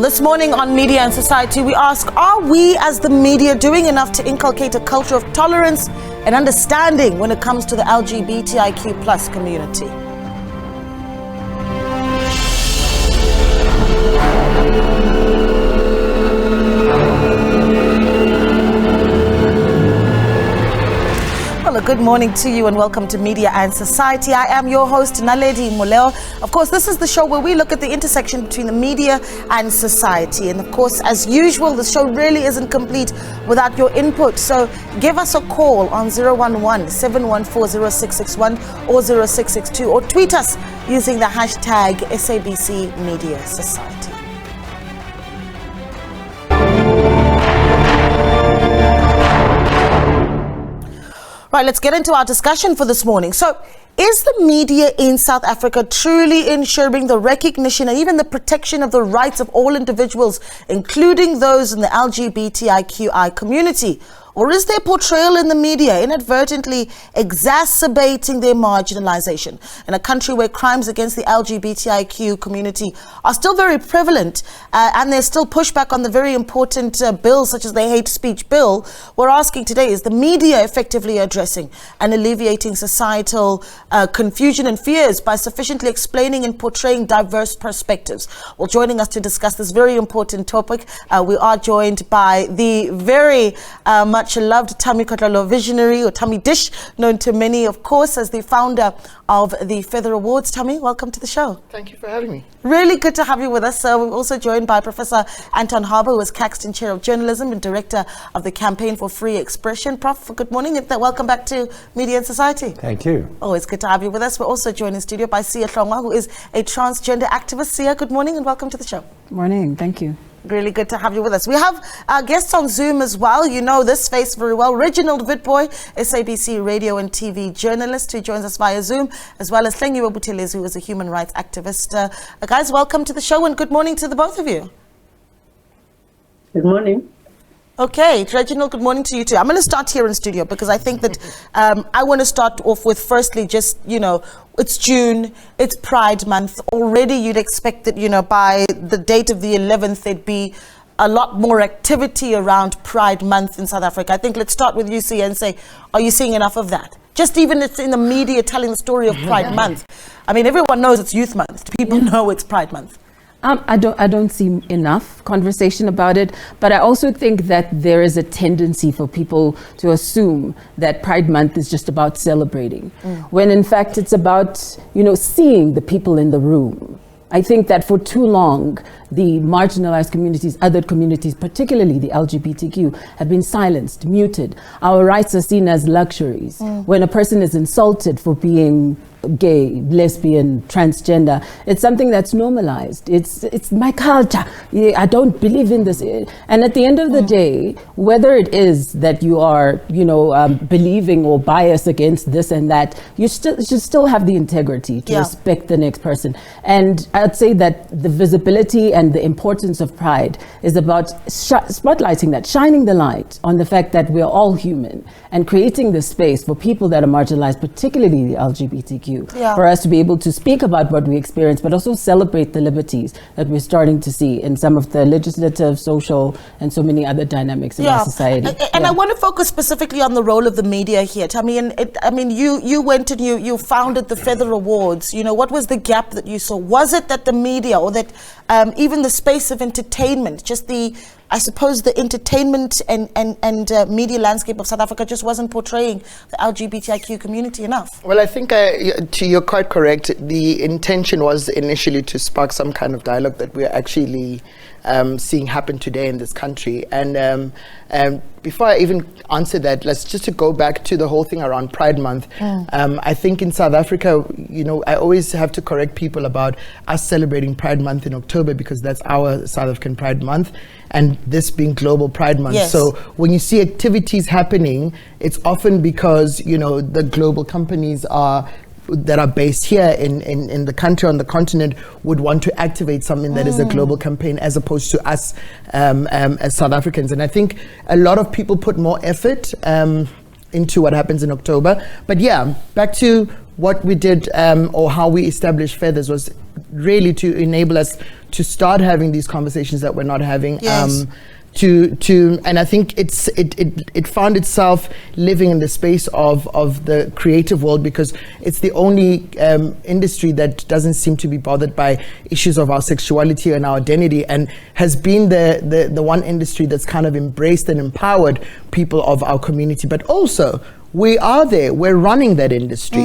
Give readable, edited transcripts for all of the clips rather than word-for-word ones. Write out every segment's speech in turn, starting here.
This morning on Media and Society, we ask, are we as the media doing enough to inculcate a culture of tolerance and understanding when it comes to the LGBTIQ plus community? Well, good morning to you and welcome to Media and Society. I am your host, Naledi Moleo. Of course, this is the show where we look at the intersection between the media and society. And of course, as usual, the show really isn't complete without your input. So give us a call on 011-714-0661 or 0662 or tweet us using the hashtag SABC Media Society. Right, let's get into our discussion for this morning. So, is the media in South Africa truly ensuring the recognition and even the protection of the rights of all individuals, including those in the LGBTIQI community? Or is their portrayal in the media inadvertently exacerbating their marginalization? In a country where crimes against the LGBTIQ community are still very prevalent and there's still pushback on the very important bills such as the hate speech bill, we're asking today, is the media effectively addressing and alleviating societal confusion and fears by sufficiently explaining and portraying diverse perspectives? Well, joining us to discuss this very important topic, we are joined by the very much loved Tammy Kotlalo visionary, or Tammy Dish, known to many, of course, as the founder of the Feather Awards. Tammy, welcome to the show. Thank you for having me. Really good to have you with us. We're also joined by Professor Anton Harbour, who is Caxton Chair of Journalism and Director of the Campaign for Free Expression. Prof, good morning and welcome back to Media and Society. Thank you. Always good to have you with us. We're also joined in studio by Sia Hlongwa, who is a transgender activist. Sia, good morning and welcome to the show. Morning, thank you. Really good to have you with us. We have our guests on Zoom as well. You know this face very well. Reginald Witboy, SABC radio and TV journalist, who joins us via Zoom, as well as Hlengiwe Buthelezi, who is a human rights activist. Guys, welcome to the show and good morning to the both of you. Good morning. Okay, Reginald, good morning to you too. I'm going to start here in studio because I think that I want to start off with firstly just, you know, it's June, it's Pride Month. Already you'd expect that, you know, by the date of the 11th, there'd be a lot more activity around Pride Month in South Africa. I think let's start with you, Sia, and say, are you seeing enough of that? Just even it's in the media telling the story of Pride Month. I mean, everyone knows it's Youth Month. People know it's Pride Month. I don't see enough conversation about it, but I also think that there is a tendency for people to assume that Pride Month is just about celebrating, when in fact it's about, you know, seeing the people in the room. I think that for too long, the marginalized communities, other communities, particularly the LGBTQ, have been silenced, muted. Our rights are seen as luxuries. When a person is insulted for being gay, lesbian, transgender, it's something that's normalized. It's my culture. I don't believe in this. And at the end of the day, whether it is that you are, you know, believing or biased against this and that, you should still have the integrity to respect the next person. And I'd say that the visibility and the importance of Pride is about spotlighting that, shining the light on the fact that we're all human and creating the space for people that are marginalized, particularly the LGBTQ, for us to be able to speak about what we experience, but also celebrate the liberties that we're starting to see in some of the legislative, social, and so many other dynamics in our society. And I want to focus specifically on the role of the media here. I mean, you went and you founded the Feather Awards. You know, what was the gap that you saw? Was it that the media, or that even the space of entertainment, just the, I suppose the entertainment and media landscape of South Africa just wasn't portraying the LGBTIQ community enough? Well, I think you're quite correct. The intention was initially to spark some kind of dialogue that we're actually seeing happen today in this country. And before I even answer that, let's just to go back to the whole thing around Pride Month. I think in South Africa, you know, I always have to correct people about us celebrating Pride Month in October because that's our South African Pride Month, and this being Global Pride Month. Yes. So when you see activities happening, it's often because, you know, the global companies that are based here in the country, on the continent, would want to activate something that is a global campaign as opposed to us as South Africans. And I think a lot of people put more effort into what happens in October. But yeah, back to what we did or how we established Feathers was really to enable us to start having these conversations that we're not having. Yes. And I think it found itself living in the space of the creative world, because it's the only industry that doesn't seem to be bothered by issues of our sexuality and our identity, and has been the one industry that's kind of embraced and empowered people of our community. But also, we are there, we're running that industry,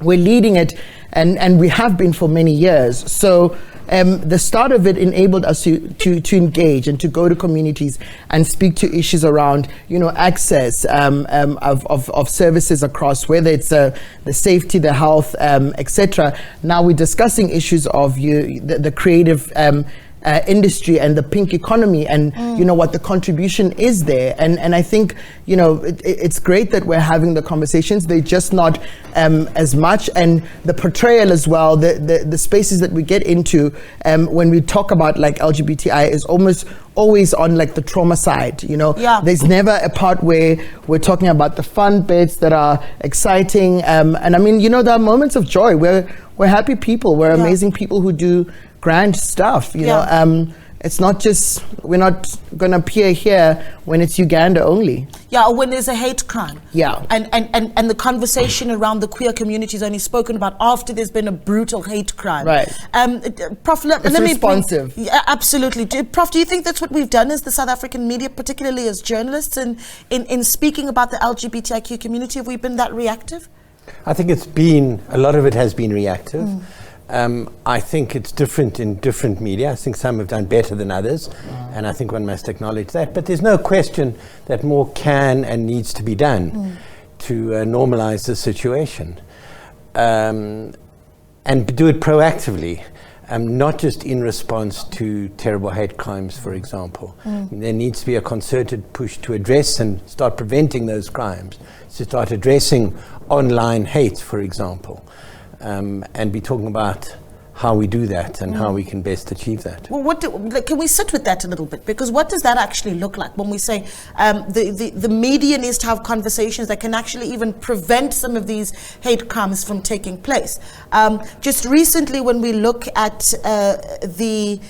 we're leading it, and we have been for many years. So the start of it enabled us to engage and to go to communities and speak to issues around, access of services across, whether it's the safety, the health, etc. Now we're discussing issues of the creative industry and the pink economy, and what the contribution is there, and I think it's great that we're having the conversations. They're just not as much, and the portrayal as well, the spaces that we get into when we talk about like LGBTI is almost always on like the trauma side. There's never a part where we're talking about the fun bits that are exciting, and I mean, there are moments of joy. We're happy people, we're amazing people who do grand stuff, it's not just, we're not going to appear here when it's Uganda only. Yeah, or when there's a hate crime. Yeah. And the conversation around the queer community is only spoken about after there's been a brutal hate crime. Right. Prof, let me responsive. Yeah, absolutely. Prof, do you think that's what we've done as the South African media, particularly as journalists, in speaking about the LGBTIQ community? Have we been that reactive? I think a lot of it has been reactive. I think it's different in different media. I think some have done better than others, and I think one must acknowledge that. But there's no question that more can and needs to be done to normalize the situation, and do it proactively, not just in response to terrible hate crimes, for example. There needs to be a concerted push to address and start preventing those crimes, to start addressing online hate, for example. And be talking about how we do that and how we can best achieve that. Well, can we sit with that a little bit? Because what does that actually look like when we say the media needs to have conversations that can actually even prevent some of these hate crimes from taking place? Just recently, when we look at the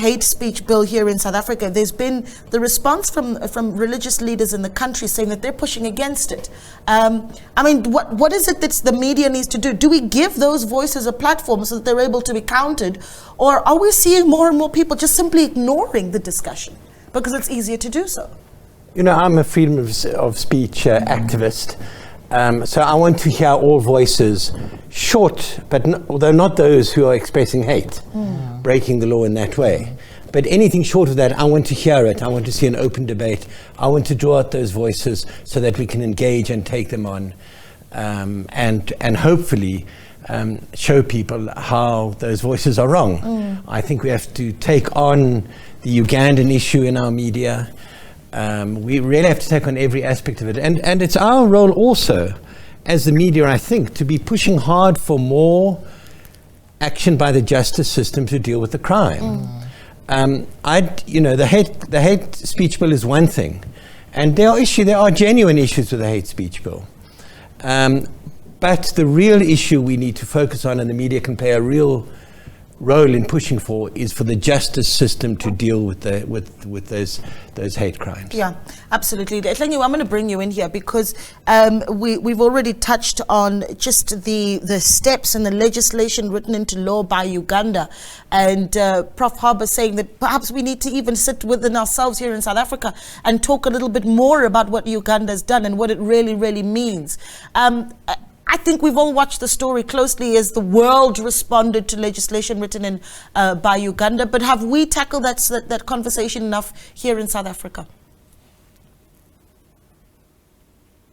hate speech bill here in South Africa, there's been the response from religious leaders in the country saying that they're pushing against it. I mean, what is it that the media needs to do? Do we give those voices a platform so that they're able to be counted, or are we seeing more and more people just simply ignoring the discussion because it's easier to do so? I'm a freedom of speech activist, so I want to hear all voices, short, but although not those who are expressing hate, breaking the law in that way. But anything short of that, I want to hear it. I want to see an open debate. I want to draw out those voices so that we can engage and take them on, and hopefully show people how those voices are wrong. I think we have to take on the Ugandan issue in our media. We really have to take on every aspect of it. And it's our role also as the media, I think, to be pushing hard for more action by the justice system to deal with the crime. The hate speech bill is one thing, and there are genuine issues with the hate speech bill. But the real issue we need to focus on, and the media can play a real role in pushing for, is for the justice system to deal with those hate crimes. Yeah, absolutely. Hlengiwe, I'm going to bring you in here because we've already touched on just the steps and the legislation written into law by Uganda, and Prof. Harbour saying that perhaps we need to even sit within ourselves here in South Africa and talk a little bit more about what Uganda's done and what it really, really means. I think we've all watched the story closely as the world responded to legislation written in by Uganda. But have we tackled that conversation enough here in South Africa?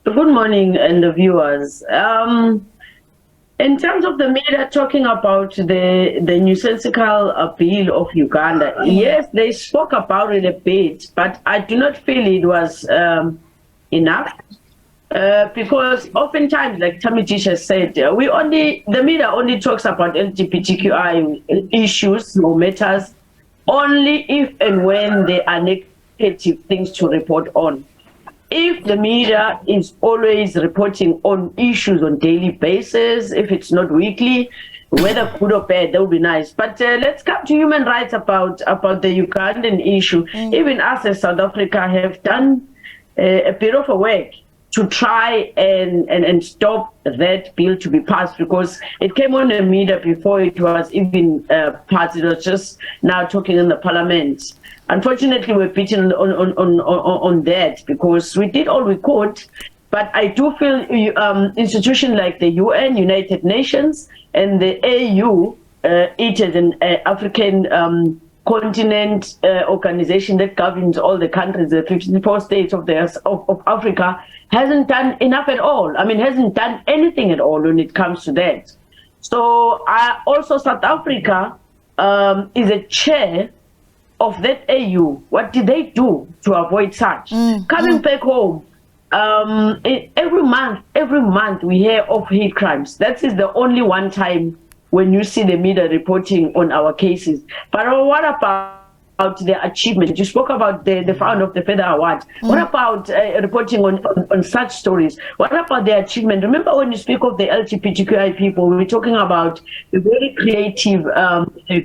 Good morning, and the viewers. In terms of the media talking about the nonsensical bill of Uganda, yes, they spoke about it a bit, but I do not feel it was enough. Because oftentimes, like Tammy has said, the media only talks about LGBTQI issues or matters only if and when there are negative things to report on. If the media is always reporting on issues on daily basis, if it's not weekly, whether good or bad, that would be nice. But let's come to human rights about the Ugandan issue. Even us as South Africa have done a bit of a work to try and stop that bill to be passed, because it came on the media before it was even passed. It was just now talking in the parliament. Unfortunately, we're beaten on that, because we did all we could. But I do feel institutions like the UN, United Nations, and the AU, it is an African continent organization that governs all the countries, the 54 states of Africa, hasn't done enough at all. I mean, hasn't done anything at all when it comes to that. So also South Africa is a chair of that AU. What did they do to avoid such? Coming back home, every month we hear of hate crimes. That is the only one time when you see the media reporting on our cases. But what about their achievement? You spoke about the founder of the Feather Award. What about reporting on such stories? What about their achievement? Remember, when you speak of the LGBTQI people, we're talking about a very creative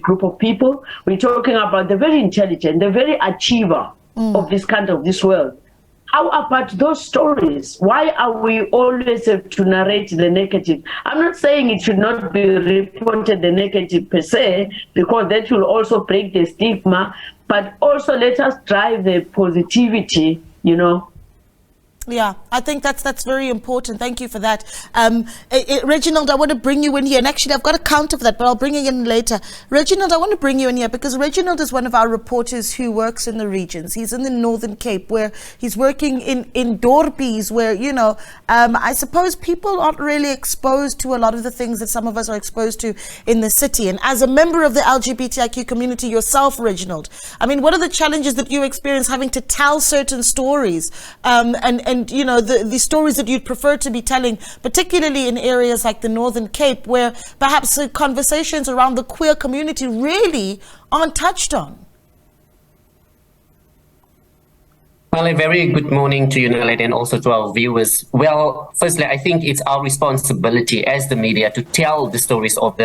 group of people. We're talking about the very intelligent, the very achiever of this world. How about those stories? Why are we always have to narrate the negative? I'm not saying it should not be reported the negative per se, because that will also break the stigma, but also let us drive the positivity, you know. Yeah, I think that's very important. Thank you for that. Reginald, I want to bring you in here. And actually, I've got a counter for that, but I'll bring you in later. Reginald, I want to bring you in here because Reginald is one of our reporters who works in the regions. He's in the Northern Cape, where he's working in dorpies, where, you know, I suppose people aren't really exposed to a lot of the things that some of us are exposed to in the city. And as a member of the LGBTIQ community yourself, Reginald, I mean, what are the challenges that you experience having to tell certain stories and you know, the stories that you'd prefer to be telling, particularly in areas like the Northern Cape, where perhaps conversations around the queer community really aren't touched on? Well, a very good morning to you, Naledi, and also to our viewers. Well, firstly, I think it's our responsibility as the media to tell the stories of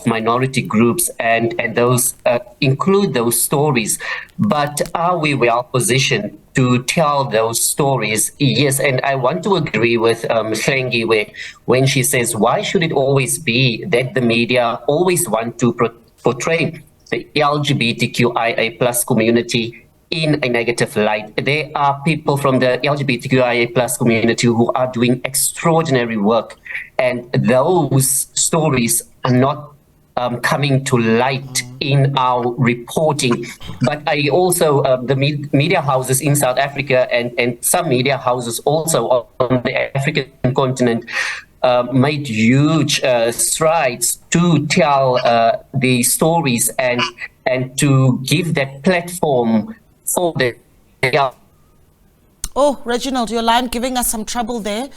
minority groups and those include those stories. But are we well positioned to tell those stories? Yes, and I want to agree with Hlengi when she says, why should it always be that the media always want to portray the LGBTQIA plus community in a negative light? There are people from the LGBTQIA plus community who are doing extraordinary work, and those stories are not coming to light in our reporting. But I also, the media houses in South Africa and some media houses also on the African continent made huge strides to tell the stories and to give that platform for the... Oh, Reginald, your line giving us some trouble there.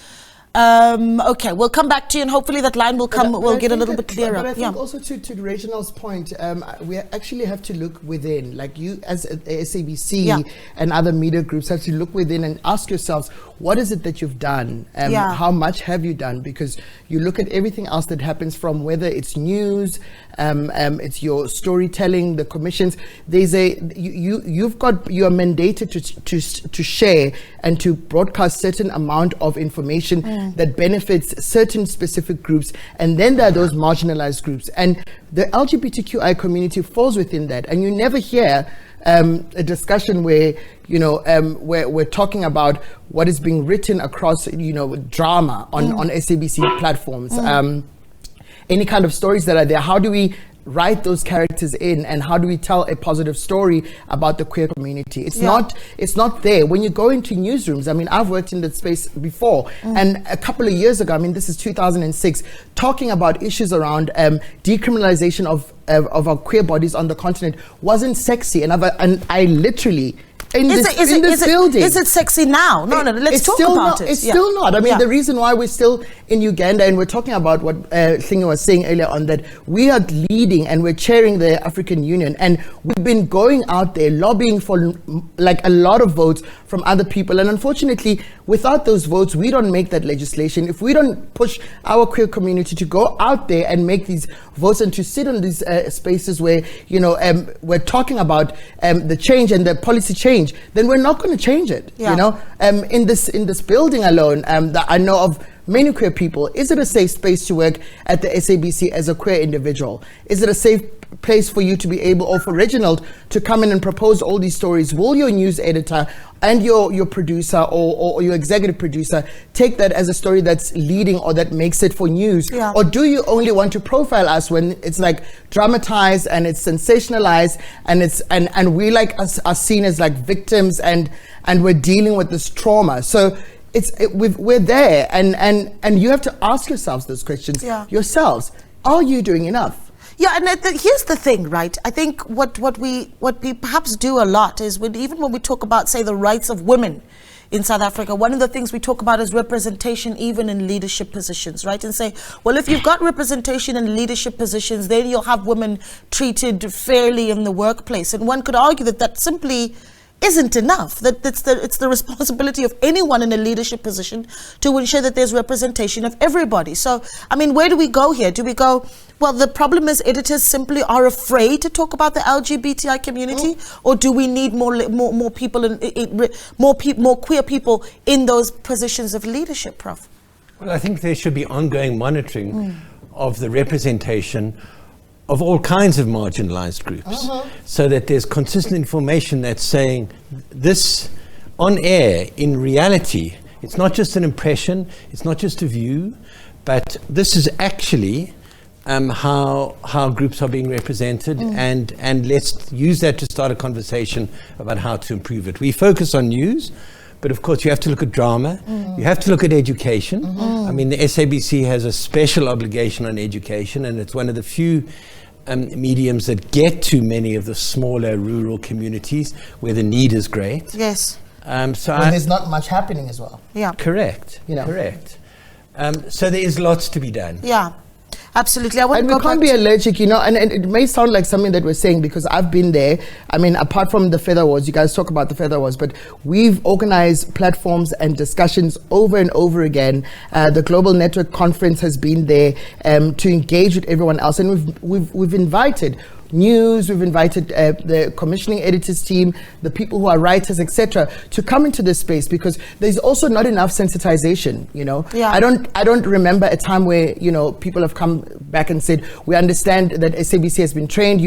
Okay, we'll come back to you, and hopefully that line will come. We'll get a little bit clearer. But I think also to Reginald's point, we actually have to look within. Like you, as SABC and other media groups, have to look within and ask yourselves, what is it that you've done? How much have you done? Because you look at everything else that happens, from whether it's news, it's your storytelling, the commissions. There's you are mandated to share and to broadcast certain amount of information that benefits certain specific groups, and then there are those marginalized groups, and the LGBTQI community falls within that. And you never hear a discussion where, you know, where we're talking about what is being written across, you know, drama on SABC platforms, any kind of stories that are there. How do we write those characters in, and how do we tell a positive story about the queer community? It's not there. When you go into newsrooms, I mean, I've worked in that space before, and a couple of years ago, I mean, this is 2006, talking about issues around decriminalization of our queer bodies on the continent wasn't sexy, and I literally in this building. Is it sexy now? No, let's talk about it. It's still not. I mean, the reason why we're still in Uganda, and we're talking about what Hlinga was saying earlier on, that we are leading and we're chairing the African Union, and we've been going out there lobbying for like a lot of votes from other people. And unfortunately, without those votes, we don't make that legislation. If we don't push our queer community to go out there and make these votes and to sit on these spaces where, we're talking about the change and the policy change, then we're not going to change it. In this building alone, that I know of many queer people. Is it a safe space to work at the SABC as a queer individual? Is it a safe place for you to be able, or for Reginald to come in and propose all these stories? Will your news editor and your producer or your executive producer take that as a story that's leading or that makes it for news? Or do you only want to profile us when it's like dramatized and it's sensationalized and it's and we like are seen as like victims and we're dealing with this trauma? So we're there, and you have to ask yourselves those questions yourselves. Are you doing enough? Yeah, and here's the thing, right? I think what we perhaps do a lot is even when we talk about, say, the rights of women in South Africa, one of the things we talk about is representation even in leadership positions, right? And say, well, if you've got representation in leadership positions, then you'll have women treated fairly in the workplace. And one could argue that simply isn't enough, that it's the responsibility of anyone in a leadership position to ensure that there's representation of everybody. So, I mean, where do we go here? Do we go, well, the problem is editors simply are afraid to talk about the LGBTI community, or do we need more people, more queer people in those positions of leadership, Prof? Well, I think there should be ongoing monitoring of the representation of all kinds of marginalized groups, so that there's consistent information that's saying this on air, in reality, it's not just an impression, it's not just a view, but this is actually how groups are being represented, and let's use that to start a conversation about how to improve it. We focus on news, but of course you have to look at drama, you have to look at education. I mean, the SABC has a special obligation on education, and it's one of the few mediums that get to many of the smaller rural communities where the need is great. Yes. So there's not much happening as well. Yeah. Correct. Correct. So there is lots to be done. Yeah. Absolutely. And we can't be allergic, and it may sound like something that we're saying because I've been there. I mean, apart from the Feather Wars, you guys talk about the Feather Wars, but we've organized platforms and discussions over and over again. The Global Network Conference has been there to engage with everyone else, and we've invited news, we've invited the commissioning editors team, the people who are writers, etc., to come into this space, because there's also not enough sensitization. I don't remember a time where people have come back and said, we understand that SABC has been trained,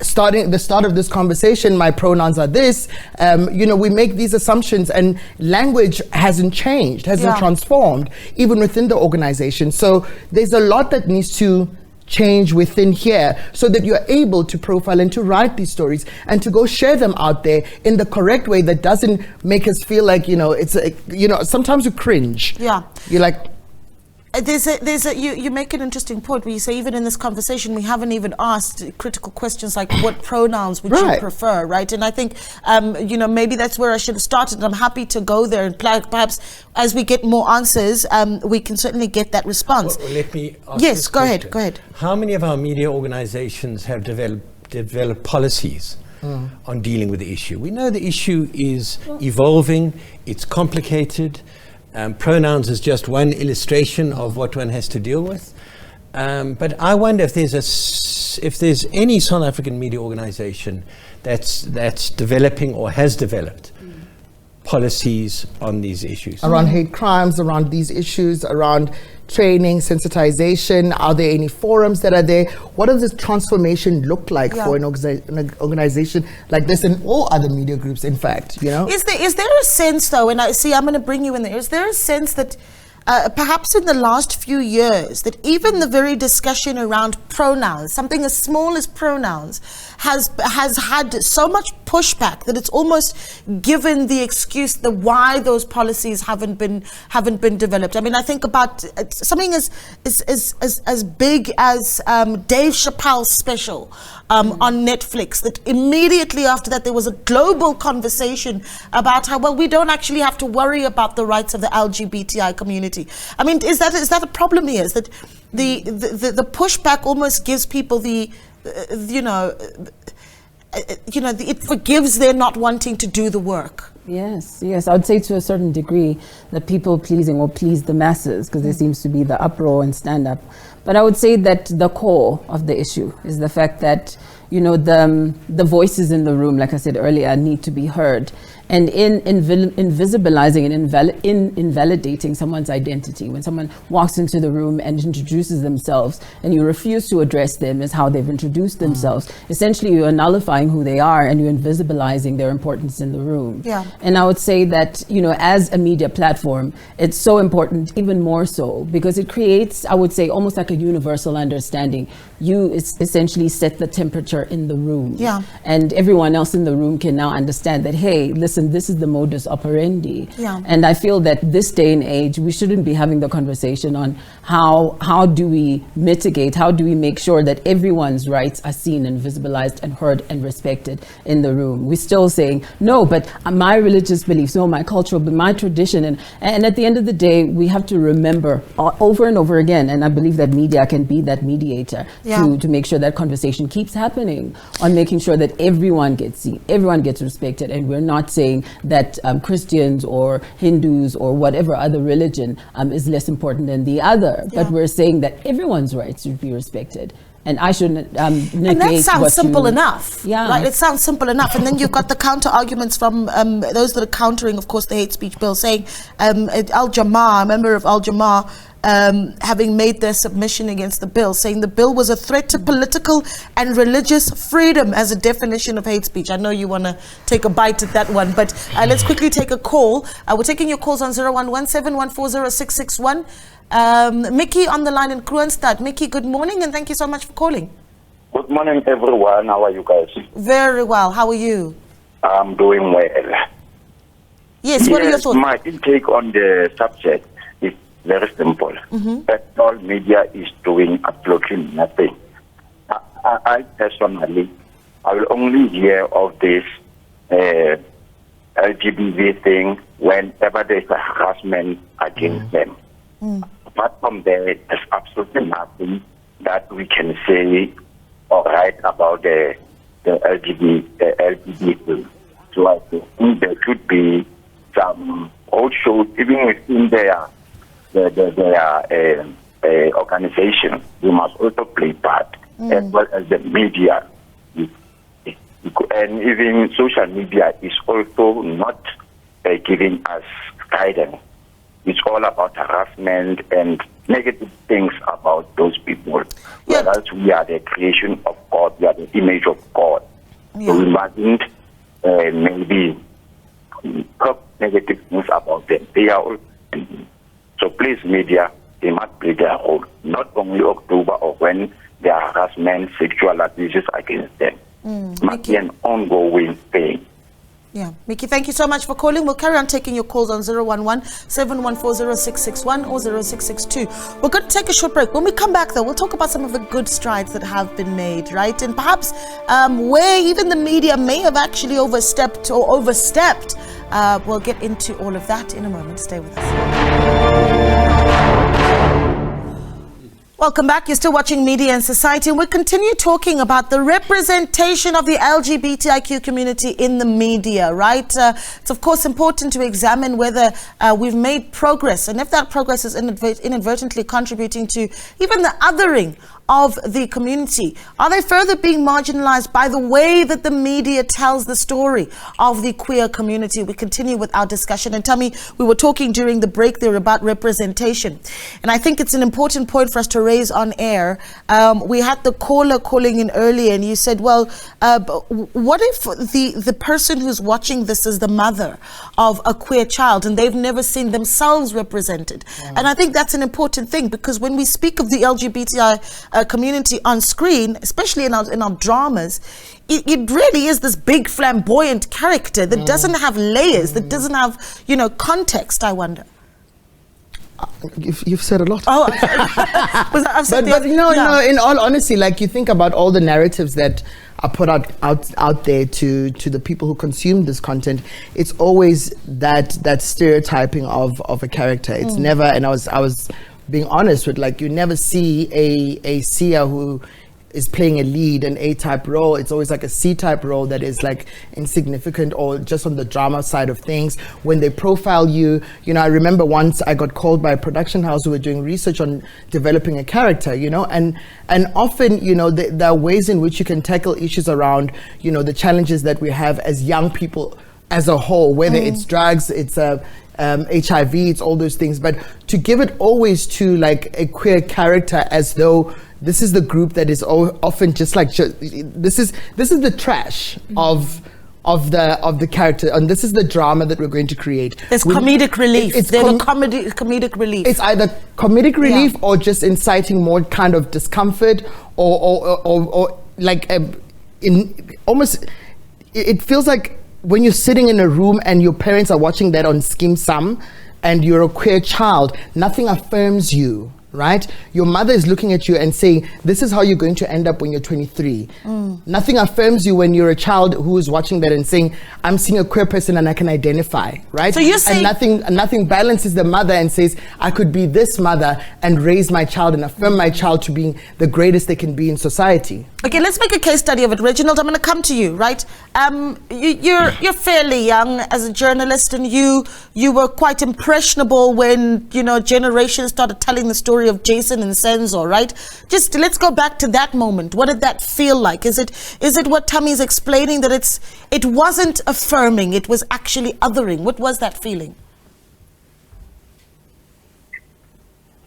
starting the start of this conversation, my pronouns are this, we make these assumptions, and language hasn't changed, hasn't transformed even within the organization. So there's a lot that needs to change within here, so that you're able to profile and to write these stories and to go share them out there in the correct way that doesn't make us feel like it's sometimes you cringe. You're like, you make an interesting point where you say, even in this conversation, we haven't even asked critical questions like what pronouns would you prefer, right? And I think, maybe that's where I should have started. I'm happy to go there, and perhaps as we get more answers, we can certainly get that response. Well, let me ask Yes, go ahead. How many of our media organizations have developed policies on dealing with the issue? We know the issue is evolving, it's complicated. Pronouns is just one illustration of what one has to deal with. But I wonder if there's any South African media organization that's developing or has developed policies on these issues. Around hate crimes, around these issues, around training, sensitization. Are there any forums that are there? What does this transformation look like for an organization like this and all other media groups, in fact? Is there a sense, though, and I'm going to bring you in there, is there a sense that perhaps in the last few years, that even the very discussion around pronouns, something as small as pronouns, has had so much pushback that it's almost given the excuse the why those policies haven't been developed. I mean, I think about something as big as Dave Chappelle's special on Netflix, that immediately after that there was a global conversation about how, well, we don't actually have to worry about the rights of the LGBTI community. I mean, is that a problem here? Is that the pushback almost gives people it forgives their not wanting to do the work? Yes, I would say to a certain degree the people pleasing or please the masses, because there seems to be the uproar and stand up. But I would say that the core of the issue is the fact that, the voices in the room, like I said earlier, need to be heard. And in invisibilizing and invalidating someone's identity, when someone walks into the room and introduces themselves and you refuse to address them as how they've introduced themselves, essentially you are nullifying who they are and you're invisibilizing their importance in the room. Yeah. And I would say that, as a media platform, it's so important, even more so, because it creates, I would say, almost like a universal understanding. You essentially set the temperature in the room. Yeah. And everyone else in the room can now understand that, hey, listen, this is the modus operandi. Yeah. And I feel that this day and age, we shouldn't be having the conversation on how do we mitigate, how do we make sure that everyone's rights are seen and visibilized and heard and respected in the room. We're still saying, no, but my religious beliefs, no, my cultural, but my tradition. And at the end of the day, we have to remember over and over again, and I believe that media can be that mediator to make sure that conversation keeps happening on making sure that everyone gets seen, everyone gets respected, and we're not saying that Christians or Hindus or whatever other religion is less important than the other, but we're saying that everyone's rights should be respected. And I shouldn't negate. And that sounds simple enough. Yeah. Right? It sounds simple enough. And then you've got the counter arguments from those that are countering, of course, the hate speech bill, saying Al-Jamaa, a member of Al-Jamaa, having made their submission against the bill, saying the bill was a threat to political and religious freedom as a definition of hate speech. I know you want to take a bite at that one, but let's quickly take a call. We're taking your calls on 0117140661. Mickey on the line in Kroonstad. Mickey, good morning and thank you so much for calling. Good morning, everyone. How are you guys? Very well. How are you? I'm doing well. Yes, what are your thoughts? My intake on the subject is very simple. That all media is doing absolutely nothing. I personally, I will only hear of this LGBT thing whenever there's a harassment against them. Apart from that, there's absolutely nothing that we can say or write about the LGBT. So I think there should be some roadshows, even within their organization. We must also play part, as well as the media. And even social media is also not giving us guidance. It's all about harassment and negative things about those people. Whereas we are the creation of God, we are the image of God. So we mustn't maybe talk negative things about them. They are all, so please, media, they must play their role. Not only October or when there are harassment, sexual abuses against them. It must be an ongoing thing. Yeah, Mickey, thank you so much for calling. We'll carry on taking your calls on 011-714-0661 or 0662. We're going to take a short break. When we come back, though, we'll talk about some of the good strides that have been made, right? And perhaps where even the media may have actually overstepped. We'll get into all of that in a moment. Stay with us. Welcome back. You're still watching Media and Society, and we continue talking about the representation of the LGBTIQ community in the media, right? It's of course important to examine whether we've made progress, and if that progress is inadvertently contributing to even the othering of the community? Are they further being marginalized by the way that the media tells the story of the queer community? We continue with our discussion. And Tammy, we were talking during the break there about representation. And I think it's an important point for us to raise on air. We had the caller calling in earlier, and you said, well, what if the person who's watching this is the mother of a queer child and they've never seen themselves represented? And I think that's an important thing, because when we speak of the LGBTI community on screen, especially in our dramas, it really is this big flamboyant character that doesn't have layers, that doesn't have, context, I wonder. You've said a lot. Oh, but in all honesty, like, you think about all the narratives that are put out there to the people who consume this content, it's always that stereotyping of a character. It's never, and I was being honest with, like, you never see a Sia who is playing a lead, an A-type role. It's always like a C-type role that is like insignificant or just on the drama side of things. When they profile you, I remember once I got called by a production house who were doing research on developing a character, and often, there are ways in which you can tackle issues around, the challenges that we have as young people as a whole, whether it's drugs, it's HIV, it's all those things. But to give it always to like a queer character as though this is the group that is often just like, this is the trash of the character, and this is the drama that we're going to create. There's comedic relief. Comedic relief. It's either comedic relief or just inciting more kind of discomfort or like it feels like when you're sitting in a room and your parents are watching that on Skim Sam and you're a queer child, nothing affirms you. Right? Your mother is looking at you and saying, this is how you're going to end up when you're 23. Nothing affirms you when you're a child who is watching that and saying, I'm seeing a queer person and I can identify, right? So you're saying, and nothing balances the mother and says, I could be this mother and raise my child and affirm my child to being the greatest they can be in society. Okay, let's make a case study of it. Reginald, I'm going to come to you, right? You're fairly young as a journalist, and you were quite impressionable when, generations started telling the story of Jason and Senzo, right? Just let's go back to that moment. What did that feel like? Is it what Tammy's explaining, that it wasn't affirming, it was actually othering? What was that feeling?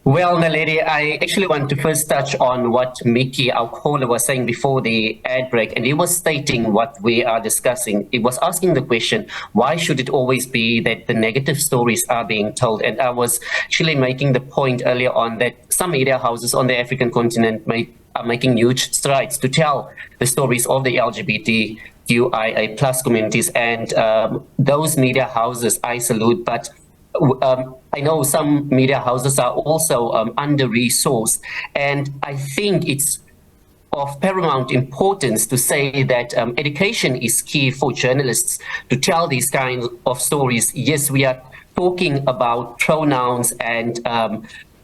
Well, Naledi, I actually want to first touch on what Mickey, our caller, was saying before the ad break, and he was stating what we are discussing. He was asking the question, why should it always be that the negative stories are being told? And I was actually making the point earlier on that some media houses on the African continent are making huge strides to tell the stories of the LGBTQIA plus communities, and those media houses I salute, but I know some media houses are also under-resourced, and I think it's of paramount importance to say that education is key for journalists to tell these kinds of stories. Yes, we are talking about pronouns and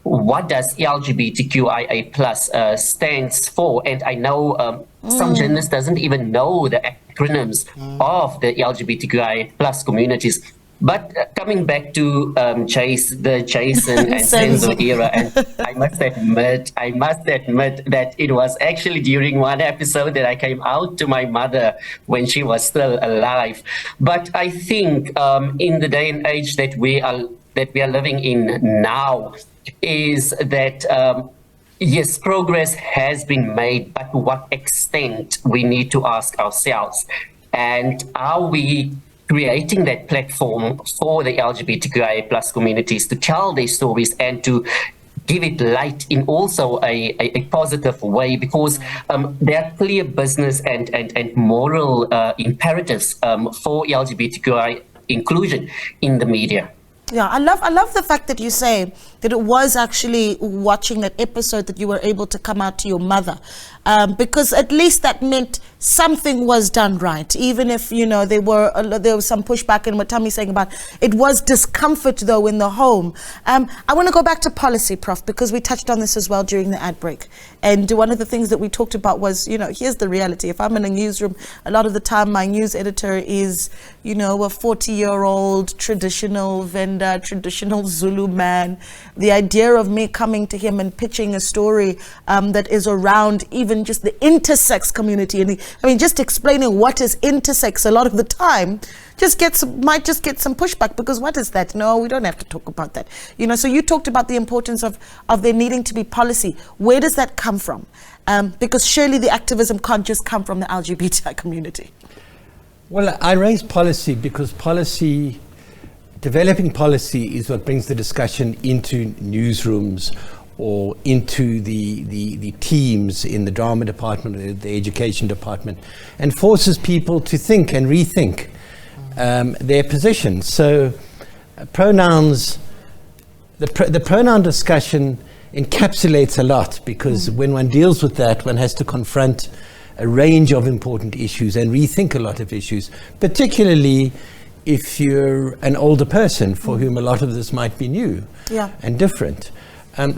what does LGBTQIA plus stands for, and I know some journalists doesn't even know the acronyms of the LGBTQIA plus communities. But coming back to the Jason and Senzo era, and I must admit that it was actually during one episode that I came out to my mother when she was still alive. But I think in the day and age that we are living in now, is that yes, progress has been made, but to what extent we need to ask ourselves, and are we creating that platform for the LGBTQIA plus communities to tell their stories and to give it light in also a positive way, because there are clear business and moral imperatives for LGBTQI inclusion in the media. Yeah, I love the fact that you say that it was actually watching that episode that you were able to come out to your mother, because at least that meant something was done right, even if, you know, there was some pushback, and what Tammy's saying about it was discomfort though in the home. I want to go back to policy, Prof, because we touched on this as well during the ad break. And one of the things that we talked about was, you know, here's the reality. If I'm in a newsroom, a lot of the time my news editor is, you know, a 40-year-old traditional vendor, traditional Zulu man. The idea of me coming to him and pitching a story that is around even just the intersex community, and just explaining what is intersex a lot of the time might just get some pushback, because what is that? No, we don't have to talk about that. You know, so you talked about the importance of there needing to be policy. Where does that come from? Because surely the activism can't just come from the LGBTI community. Well, I raise policy because developing policy is what brings the discussion into newsrooms or into the teams in the drama department or the education department, and forces people to think and rethink their position. So pronouns, the pronoun discussion encapsulates a lot, because when one deals with that, one has to confront a range of important issues and rethink a lot of issues, particularly if you're an older person for whom a lot of this might be new and different.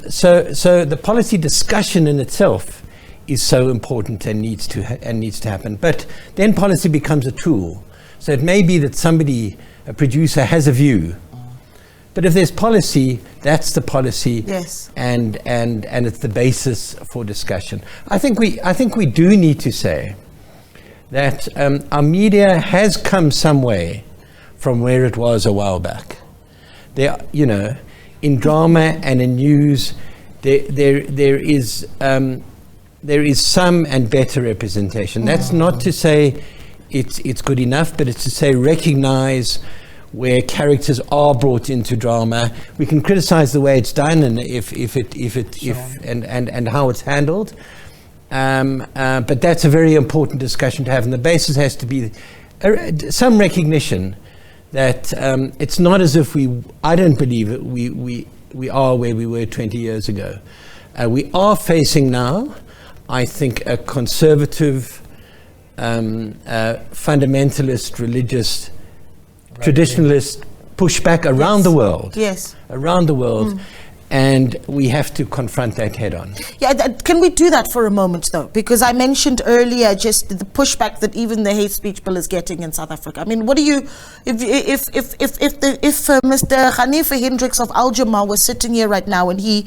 So the policy discussion in itself is so important and needs to happen. But then policy becomes a tool. So it may be that a producer has a view, but if there's policy, that's the policy. Yes. And it's the basis for discussion. I think we do need to say that our media has come some way from where it was a while back. There, you know, in drama and in news, there is some and better representation. That's not to say it's good enough, but it's to say recognize where characters are brought into drama. We can criticize the way it's done and and how it's handled. But that's a very important discussion to have, and the basis has to be some recognition that it's not as if I don't believe it, we are where we were 20 years ago. We are facing now, I think, a conservative, fundamentalist, religious, traditionalist pushback around the world. Yes. Around the world. And we have to confront that head on. Yeah, can we do that for a moment though? Because I mentioned earlier just the pushback that even the hate speech bill is getting in South Africa. I mean, what do you, if Mr. Hanife Hendricks of Aljama was sitting here right now and he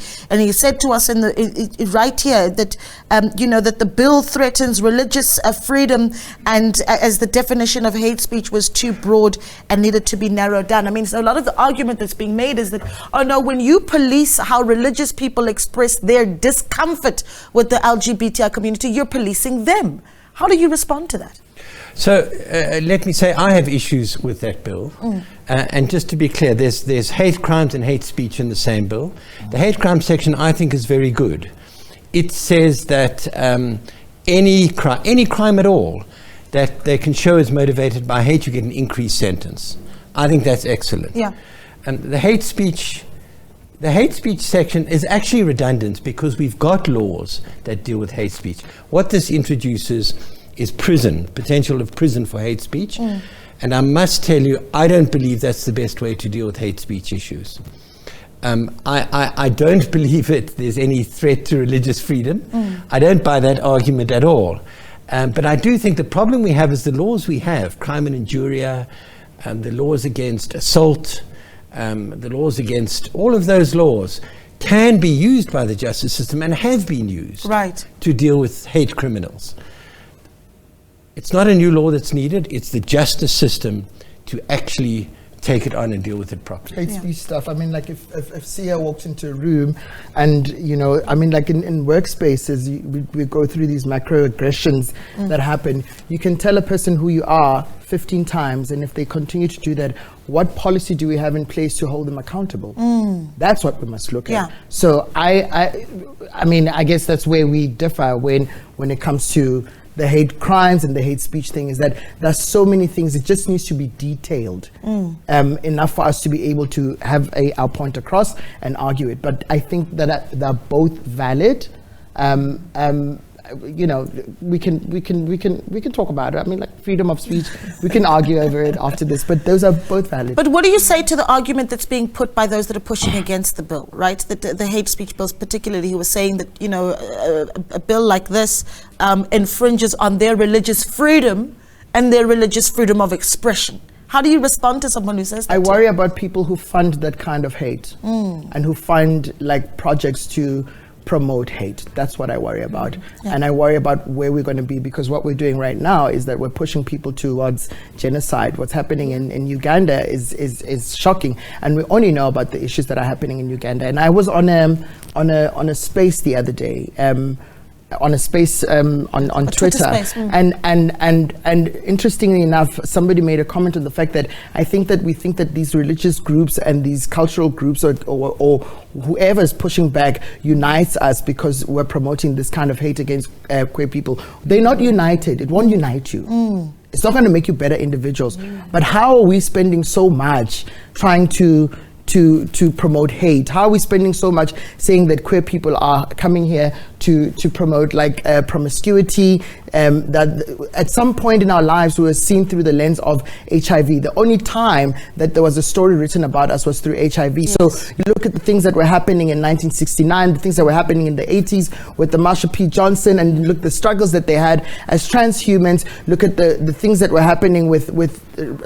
said to us right here that that the bill threatens religious freedom, and as the definition of hate speech was too broad and needed to be narrowed down. I mean, so a lot of the argument that's being made is that, oh no, when you police how religious people express their discomfort with the LGBTI community, you're policing them. How do you respond to that? So let me say I have issues with that bill. And just to be clear, there's hate crimes and hate speech in the same bill. The hate crime section I think is very good. It says that any crime at all that they can show is motivated by hate, you get an increased sentence. I think that's excellent. Yeah. And the hate speech section is actually redundant because we've got laws that deal with hate speech. What this introduces is potential of prison for hate speech. And I must tell you, I don't believe that's the best way to deal with hate speech issues. I don't believe there's any threat to religious freedom. I don't buy that argument at all. But I do think the problem we have is the laws we have, crime and injuria, the laws against assault, the laws against all of those laws can be used by the justice system and have been used to deal with hate criminals. It's not a new law that's needed, it's the justice system to actually take it on and deal with it properly. Hate speech stuff. I mean, like if Sia walks into a room and, I mean, like in workspaces, we go through these microaggressions that happen. You can tell a person who you are 15 times, and if they continue to do that, what policy do we have in place to hold them accountable? That's what we must look at. So I mean, I guess that's where we differ when it comes to the hate crimes and the hate speech thing, is that there's so many things. It just needs to be detailed enough for us to be able to have our point across and argue it. But I think that they're both valid. you know, we can talk about it. I mean, like freedom of speech, we can argue over it after this, but those are both valid. But what do you say to the argument that's being put by those that are pushing against the bill, right? The hate speech bills particularly, who were saying that, you know, a bill like this infringes on their religious freedom and their religious freedom of expression. How do you respond to someone who says that? I worry about people who fund that kind of hate and who fund like projects to promote hate. That's what I worry about. Yeah. And I worry about where we're going to be, because what we're doing right now is that we're pushing people towards genocide. What's happening in Uganda is shocking, and we only know about the issues that are happening in Uganda. And I was on a space the other day, on a space on Twitter, space. And interestingly enough, somebody made a comment on the fact that we think that these religious groups and these cultural groups or whoever is pushing back unites us because we're promoting this kind of hate against queer people. They're not united. It won't unite you. It's not going to make you better individuals. But how are we spending so much trying to promote hate? How are we spending so much saying that queer people are coming here to promote like promiscuity? That at some point in our lives we were seen through the lens of HIV. The only time that there was a story written about us was through HIV. Yes. So you look at the things that were happening in 1969, the things that were happening in the 80s with the Marsha P. Johnson, and look the struggles that they had as transhumans. Look at the things that were happening with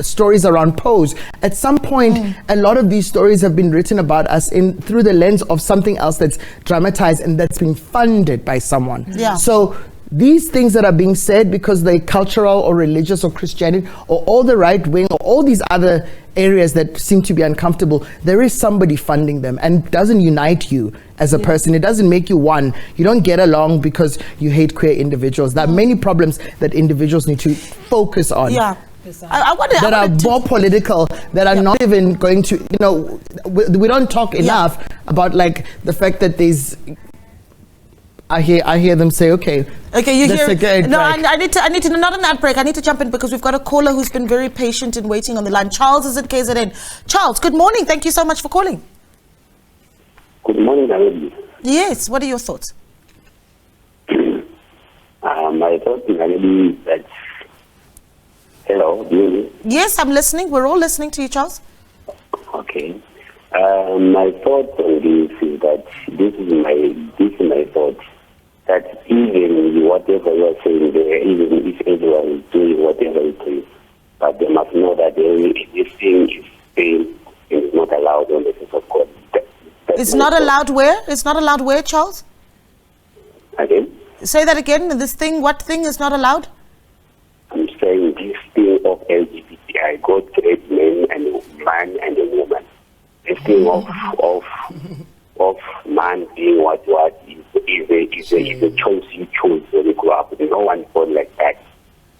stories around Pose. At some point, a lot of these stories have been written about us through the lens of something else that's dramatized and that's been funded by someone. Yeah. So these things that are being said because they're cultural or religious or Christianity or all the right wing or all these other areas that seem to be uncomfortable, there is somebody funding them, and it doesn't unite you as a person. It doesn't make you one. You don't get along because you hate queer individuals. There are many problems that individuals need to focus on. Yeah. That are more political, that are not even going to, you know, we don't talk enough about like the fact that there's, I hear them say, okay, you hear, no, break. I need to, not an ad break, I need to jump in because we've got a caller who's been very patient and waiting on the line. Charles is at KZN. Charles, good morning, thank you so much for calling. Good morning, Naledi. Yes, what are your thoughts? My thought, Naledi, that, hello, do you hear me? Yes, I'm listening, we're all listening to you, Charles. Okay. My thought on this is that this is my thought, that even whatever you're saying there, even if everyone is doing whatever it is, but they must know that this thing is still is not allowed on the face of God. It's not allowed where? It's not allowed where, Charles? Again? Say that again. This thing, what thing is not allowed? I'm saying this thing of LGBTQI, God created man and a woman. This thing of man being what is a choice you choose when you grow up. No one born like that.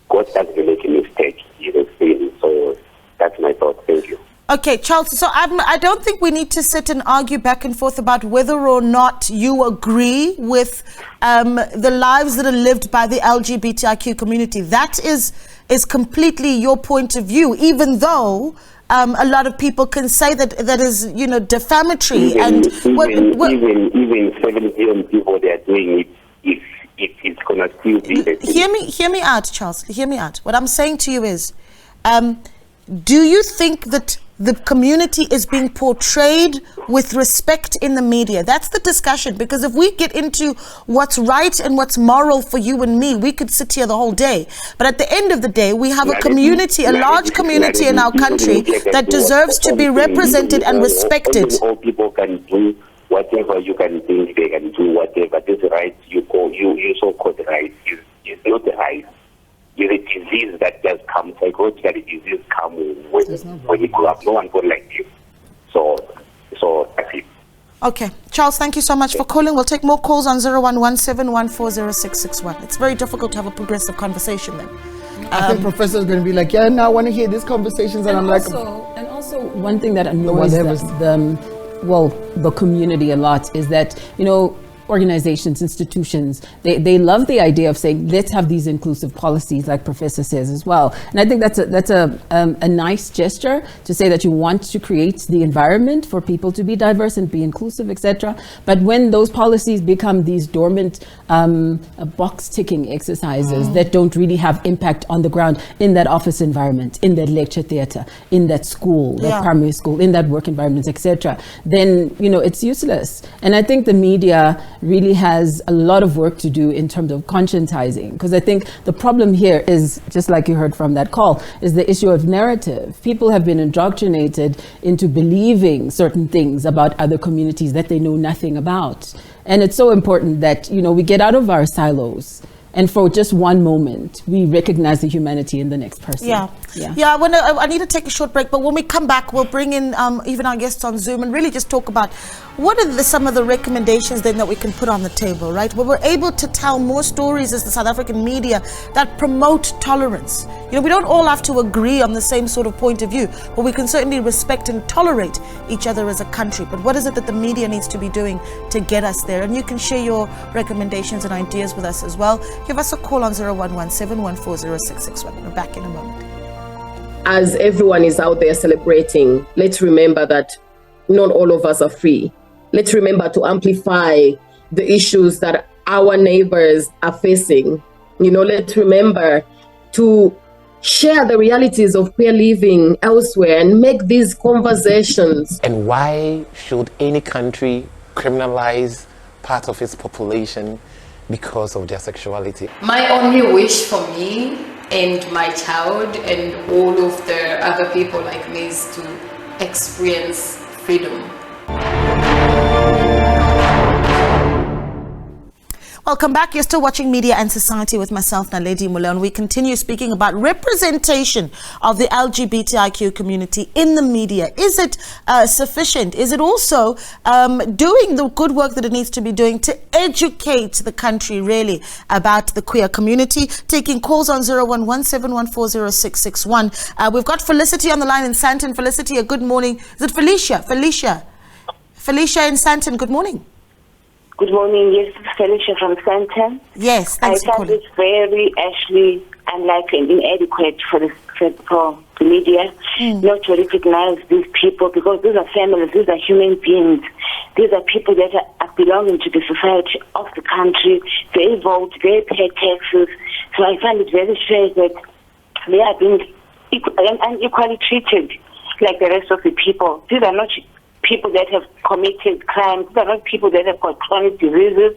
God doesn't make a mistake. He's a sin. So that's my thought. Thank you. Okay, Charles, so I don't think we need to sit and argue back and forth about whether or not you agree with the lives that are lived by the LGBTIQ community. That is completely your point of view, even though a lot of people can say that is, you know, defamatory. Even 7 million people, they are doing it. If it's going to still be the thing. Hear me out, Charles. Hear me out. What I'm saying to you is, do you think that the community is being portrayed with respect in the media? That's the discussion, because if we get into what's right and what's moral for you and me, we could sit here the whole day. But at the end of the day, we have a community, a large community in our country that deserves to be represented and respected. All people can do whatever you can think they can do, whatever. This right you so-called right is not the right. It's a disease that just comes, psychological disease come when you grow up. No one goes like this. So that's it. Okay. Charles, thank you so much for calling. We'll take more calls on 0117140661. It's very difficult to have a progressive conversation then. I think Professor's going to be like, yeah, now I want to hear these conversations. And I'm also one thing that annoys the community a lot is that, you know, organizations, institutions, they love the idea of saying, let's have these inclusive policies, like Professor says as well. And I think that's a nice gesture to say that you want to create the environment for people to be diverse and be inclusive, etc. But when those policies become these dormant box ticking exercises that don't really have impact on the ground in that office environment, in that lecture theater, in that school, that primary school, in that work environment, etc., then it's useless. And I think the media really has a lot of work to do in terms of conscientizing, because I think the problem here is, just like you heard from that call, is the issue of narrative. People have been indoctrinated into believing certain things about other communities that they know nothing about. And it's so important that we get out of our silos, and for just one moment, we recognize the humanity in the next person. I need to take a short break, but when we come back, we'll bring in even our guests on Zoom and really just talk about what are some of the recommendations then that we can put on the table, right? Where we're able to tell more stories as the South African media that promote tolerance. We don't all have to agree on the same sort of point of view, but we can certainly respect and tolerate each other as a country. But what is it that the media needs to be doing to get us there? And you can share your recommendations and ideas with us as well. Give us a call on 011-714-0661. We're back in a moment. As everyone is out there celebrating, let's remember that not all of us are free. Let's remember to amplify the issues that our neighbors are facing. Let's remember to share the realities of queer living elsewhere and make these conversations. And why should any country criminalize part of its population because of their sexuality? My only wish for me and my child and all of the other people like me is to experience freedom. Welcome back. You're still watching Media and Society with myself, Naledi Moleo, and we continue speaking about representation of the LGBTIQ community in the media. Is it sufficient? Is it also doing the good work that it needs to be doing to educate the country really about the queer community? Taking calls on 011-714-0661. We've got Felicity on the line in Sandton. Felicity, a good morning. Is it Felicia? Felicia in Sandton, good morning. Good morning. Yes, Felicia from Sandton. Yes, thanks I find it very actually unlikely and inadequate for the media not to recognize these people, because these are families, these are human beings. These are people that are belonging to the society of the country. They vote, they pay taxes. So I find it very fair that they are being unequally treated like the rest of the people. These are not people that have committed crimes. These are not people that have got chronic diseases.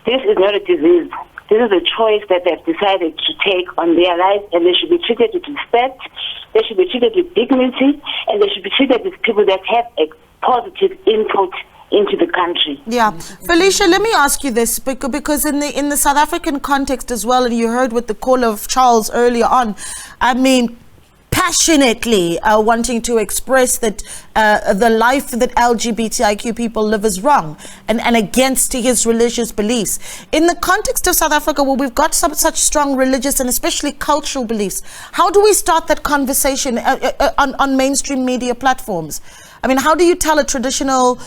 This is not a disease. This is a choice that they've decided to take on their lives, and they should be treated with respect, they should be treated with dignity, and they should be treated as people that have a positive input into the country. Yeah. Felicia, let me ask you this, because in the South African context as well, and you heard with the call of Charles earlier on, I mean, passionately wanting to express that the life that LGBTIQ people live is wrong and against his religious beliefs. In the context of South Africa, where we've got such strong religious and especially cultural beliefs, how do we start that conversation on mainstream media platforms? I mean, how do you tell a traditional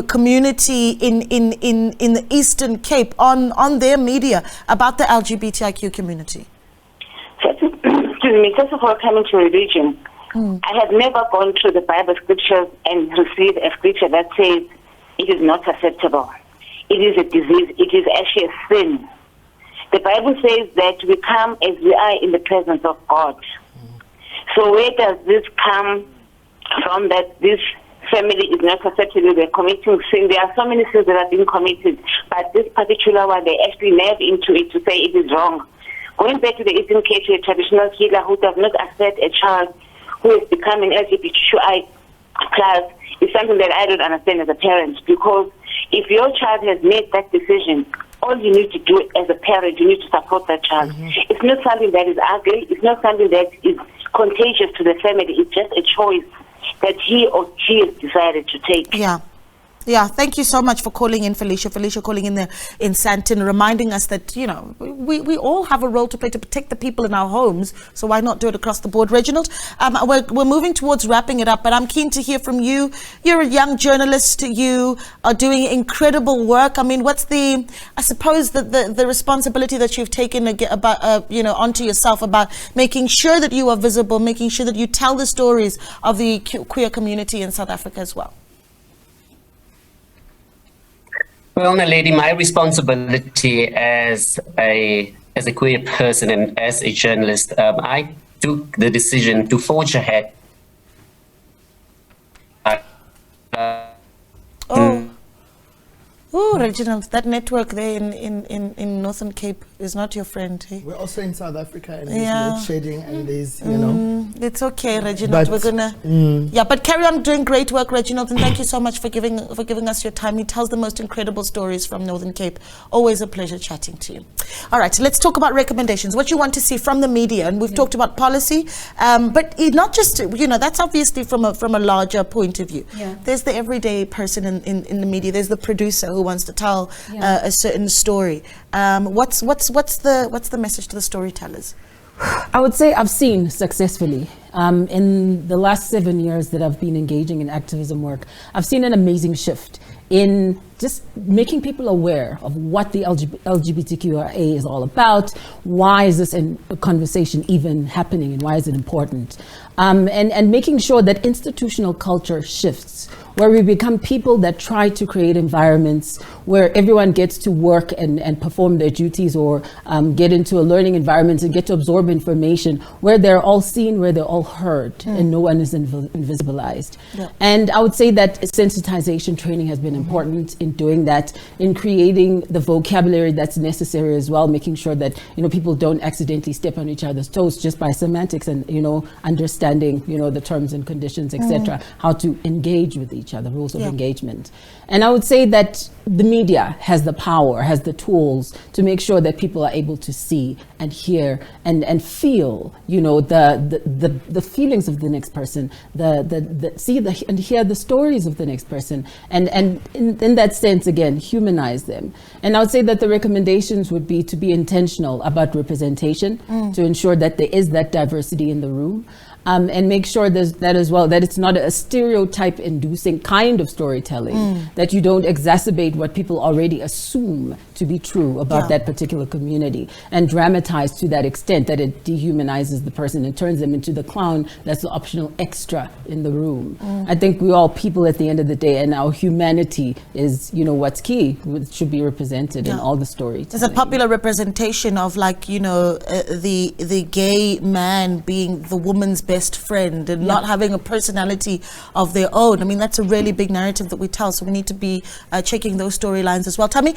community in the Eastern Cape on their media about the LGBTIQ community? First of all, coming to religion, I have never gone through the Bible scriptures and received a scripture that says it is not acceptable. It is a disease. It is actually a sin. The Bible says that we come as we are in the presence of God. So where does this come from, that this family is not acceptable, they're committing sin? There are so many sins that are being committed, but this particular one, they actually nerve into it to say it is wrong. Going back to the Eastern Cape, a traditional healer who does not accept a child who is becoming LGBTQI plus is something that I don't understand as a parent, because if your child has made that decision, all you need to do as a parent, you need to support that child. It's not something that is ugly. It's not something that is contagious to the family. It's just a choice that he or she has decided to take. Yeah. Yeah, thank you so much for calling in, Felicia. Felicia calling in there in Sandton, reminding us that, you know, we all have a role to play to protect the people in our homes. So why not do it across the board? Reginald, we're moving towards wrapping it up, but I'm keen to hear from you. You're a young journalist. You are doing incredible work. I mean, what's I suppose the responsibility that you've taken about, you know, onto yourself about making sure that you are visible, making sure that you tell the stories of the queer community in South Africa as well? Well, Naledi, my responsibility as a queer person and as a journalist, I took the decision to forge ahead. Oh, Reginald, that network there in Northern Cape is not your friend. Hey? We're also in South Africa, and there's load shedding, and there's, you know. It's okay, Reginald. We're gonna, yeah, but carry on doing great work, Reginald, and thank you so much for giving us your time. He tells the most incredible stories from Northern Cape. Always a pleasure chatting to you. All right, let's talk about recommendations. What you want to see from the media, and we've talked about policy, but not just, you know, that's obviously from a larger point of view. Yeah. There's the everyday person in the media. There's the producer who wants to tell a certain story. What's the message to the storytellers? I would say I've seen successfully in the last 7 years that I've been engaging in activism work, I've seen an amazing shift in just making people aware of what the LGBTQIA is all about. Why is this conversation even happening, and why is it important? And making sure that institutional culture shifts, where we become people that try to create environments where everyone gets to work and perform their duties, or get into a learning environment and get to absorb information where they're all seen, where they're all heard, and no one is invisibilized. Yeah. And I would say that sensitization training has been important in doing that, in creating the vocabulary that's necessary as well, making sure that, you know, people don't accidentally step on each other's toes just by semantics, and, you know, understanding, you know, the terms and conditions, etc., how to engage with each other, rules of engagement. And I would say that the media has the power, has the tools to make sure that people are able to see and hear and feel, you know, the feelings of the next person, and hear the stories of the next person, and in that sense, again, humanize them. And I would say that the recommendations would be to be intentional about representation, to ensure that there is that diversity in the room. And make sure there's that as well, that it's not a stereotype-inducing kind of storytelling, that you don't exacerbate what people already assume to be true about that particular community, and dramatize to that extent that it dehumanizes the person and turns them into the clown that's the optional extra in the room. I think we're all people at the end of the day, and our humanity is, you know, what's key. It should be represented in all the stories. There's a popular representation of, like, you know, the gay man being the woman's best friend and not having a personality of their own. I mean, that's a really big narrative that we tell, so we need to be checking those storylines as well. Tell me,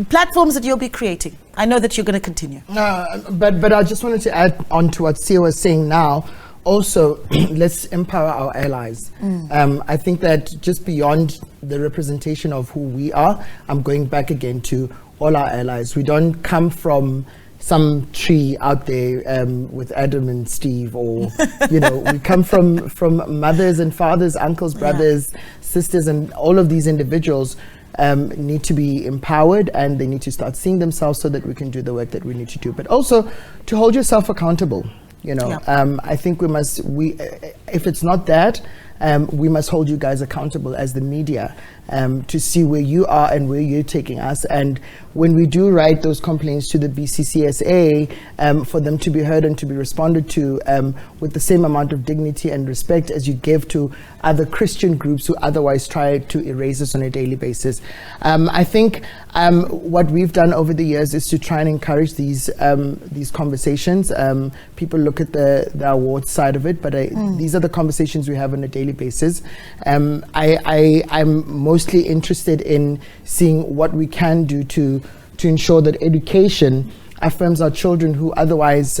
platforms that you'll be creating. I know that you're going to continue. But I just wanted to add on to what Sia was saying now. Also, let's empower our allies. I think that just beyond the representation of who we are, I'm going back again to all our allies. We don't come from some tree out there with Adam and Steve, or, you know, we come from mothers and fathers, uncles, brothers, sisters, and all of these individuals need to be empowered, and they need to start seeing themselves so that we can do the work that we need to do. But also to hold yourself accountable. You know, I think if it's not that, we must hold you guys accountable as the media, to see where you are and where you're taking us. And when we do write those complaints to the BCCSA, for them to be heard and to be responded to with the same amount of dignity and respect as you give to other Christian groups who otherwise try to erase us on a daily basis. I think what we've done over the years is to try and encourage these conversations. People look at the awards side of it, but these are the conversations we have on a daily basis. I'm mostly interested in seeing what we can do to ensure that education affirms our children who otherwise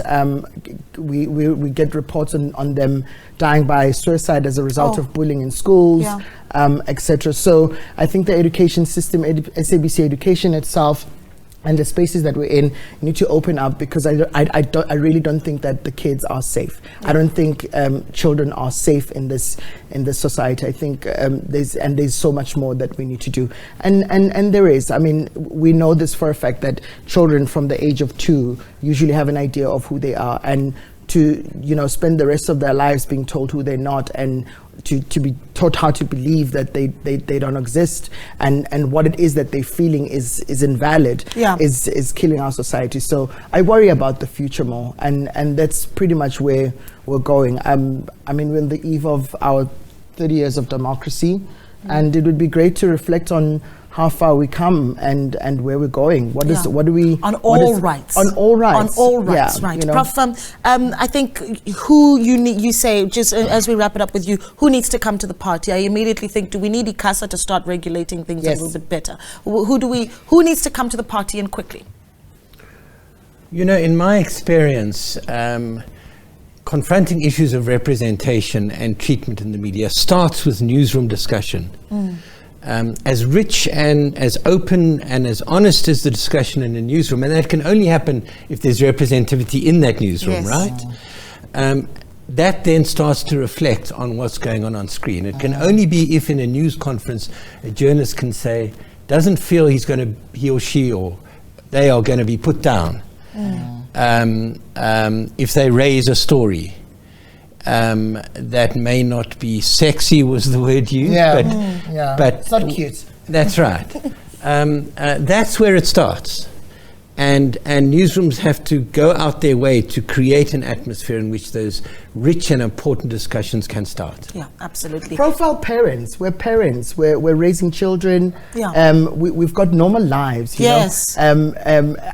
we get reports on them dying by suicide as a result of bullying in schools, etc. So I think the education system, SABC education itself, and the spaces that we're in need to open up, because I really don't think that the kids are safe. Yeah. I don't think children are safe in this society. I think there's so much more that we need to do, and there is. I mean, we know this for a fact that children from the age of 2 usually have an idea of who they are, and to spend the rest of their lives being told who they're not, and to be taught how to believe that they don't exist, and what it is that they're feeling is invalid, is killing our society. So I worry about the future more, and that's pretty much where we're going. I mean, we're on the eve of our 30 years of democracy, and it would be great to reflect on how far we come and where we're going. What do we on all rights? On all rights. On all rights, right. Prof, I think who you say, just as we wrap it up with you, who needs to come to the party? I immediately think, do we need ICASA to start regulating things a little bit better? Who needs to come to the party, and quickly? In my experience, confronting issues of representation and treatment in the media starts with newsroom discussion. As rich and as open and as honest as the discussion in a newsroom, and that can only happen if there's representativity in that newsroom, right? That then starts to reflect on what's going on screen. It can only be if in a news conference a journalist can say, doesn't feel he or she or they are going to be put down if they raise a story that may not be sexy, was the word used, but it's not cute. That's right. That's where it starts, and newsrooms have to go out their way to create an atmosphere in which those rich and important discussions can start. Yeah, absolutely. Profile parents. We're parents. We're raising children. Yeah. We've got normal lives. You know?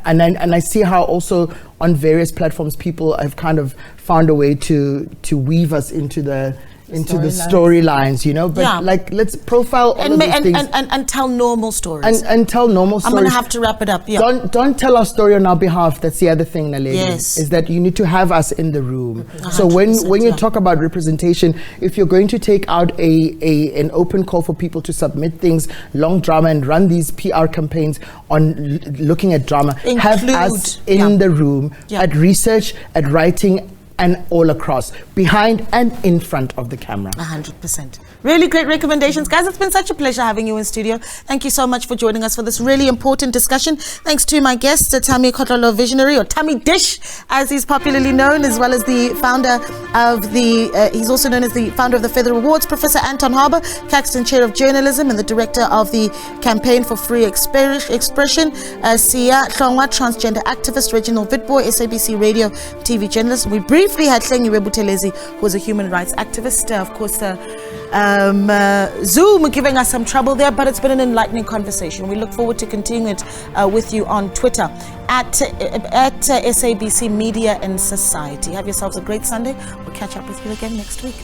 And I see how also on various platforms people have kind of found a way to weave us into the storylines, but let's profile all of these things and tell normal stories and tell normal stories. I'm gonna have to wrap it up. Don't tell our story on our behalf. That's the other thing, Naledi, is that you need to have us in the room. So when you talk about representation, if you're going to take out an open call for people to submit things, long drama, and run these PR campaigns on looking at drama, have us in the room at research, at writing, and all across, behind and in front of the camera. 100%. Really great recommendations. Guys, it's been such a pleasure having you in studio. Thank you so much for joining us for this really important discussion. Thanks to my guest, Tammy Kotlolo Visionary, or Tammy Dish, as he's popularly known, as well as the founder of he's also known as the founder of the Feather Awards, Professor Anton Harbour, Caxton Chair of Journalism and the Director of the Campaign for Free Expression, Sia Hlongwa, transgender activist, Reginald Witboy, SABC radio TV journalist. We briefly had Hlengiwe Buthelezi, who is a human rights activist. Of course, Zoom giving us some trouble there, but it's been an enlightening conversation. We look forward to continuing it with you on Twitter at SABC Media and Society. Have yourselves a great Sunday. We'll catch up with you again next week.